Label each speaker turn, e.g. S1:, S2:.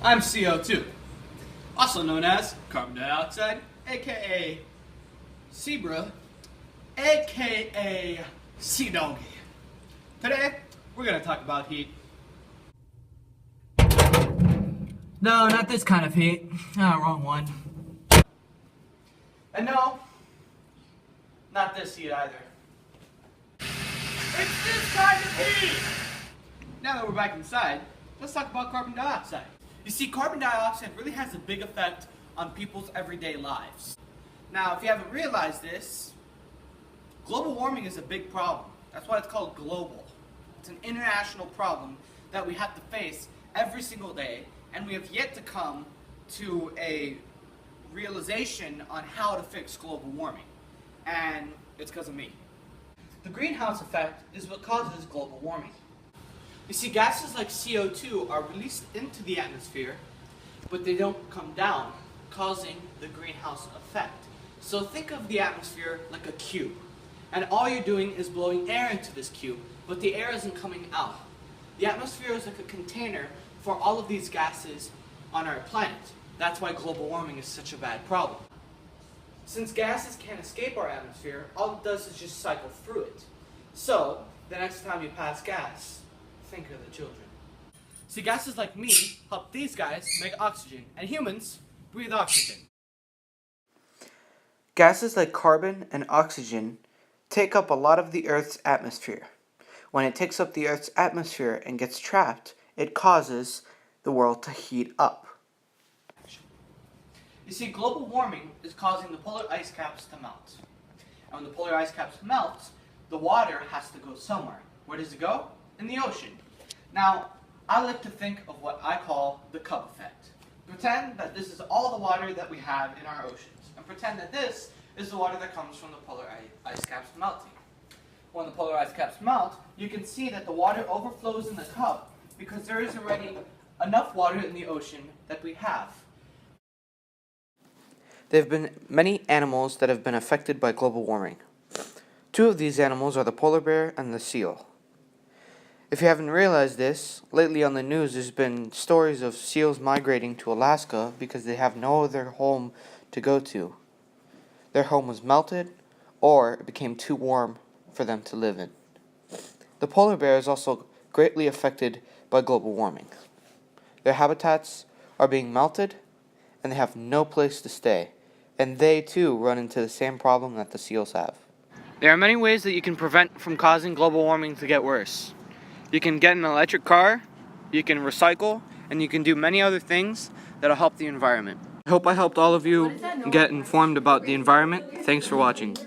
S1: I'm CO2, also known as carbon dioxide, aka zebra, aka sea doggy. Today, we're going to talk about heat.
S2: No, not this kind of heat. Ah, wrong one.
S1: And no, not this heat either. It's this kind of heat! Now that we're back inside, let's talk about carbon dioxide. You see, carbon dioxide really has a big effect on people's everyday lives. Now, if you haven't realized this, global warming is a big problem. That's why it's called global. It's an international problem that we have to face every single day, and we have yet to come to a realization on how to fix global warming. And it's because of me. The greenhouse effect is what causes global warming. You see, gases like CO2 are released into the atmosphere, but they don't come down, causing the greenhouse effect. So think of the atmosphere like a cube, and all you're doing is blowing air into this cube, but the air isn't coming out. The atmosphere is like a container for all of these gases on our planet. That's why global warming is such a bad problem. Since gases can't escape our atmosphere, all it does is just cycle through it. So, the next time you pass gas, think of the children. See, gases like me help these guys make oxygen, and humans breathe oxygen.
S3: Gases like carbon and oxygen take up a lot of the Earth's atmosphere. When it takes up the Earth's atmosphere and gets trapped, it causes the world to heat up.
S1: You see, global warming is causing the polar ice caps to melt. And when the polar ice caps melt, the water has to go somewhere. Where does it go? In the ocean. Now, I like to think of what I call the cup effect. Pretend that this is all the water that we have in our oceans, and pretend that this is the water that comes from the polar ice caps melting. When the polar ice caps melt, you can see that the water overflows in the cup because there is already enough water in the ocean that we have.
S3: There have been many animals that have been affected by global warming. Two of these animals are the polar bear and the seal. If you haven't realized this, lately on the news there's been stories of seals migrating to Alaska because they have no other home to go to. Their home was melted, or it became too warm for them to live in. The polar bear is also greatly affected by global warming. Their habitats are being melted, and they have no place to stay, and they too run into the same problem that the seals have.
S4: There are many ways that you can prevent from causing global warming to get worse. You can get an electric car, you can recycle, and you can do many other things that'll help the environment. I hope I helped all of you get informed about the environment. Thanks for watching.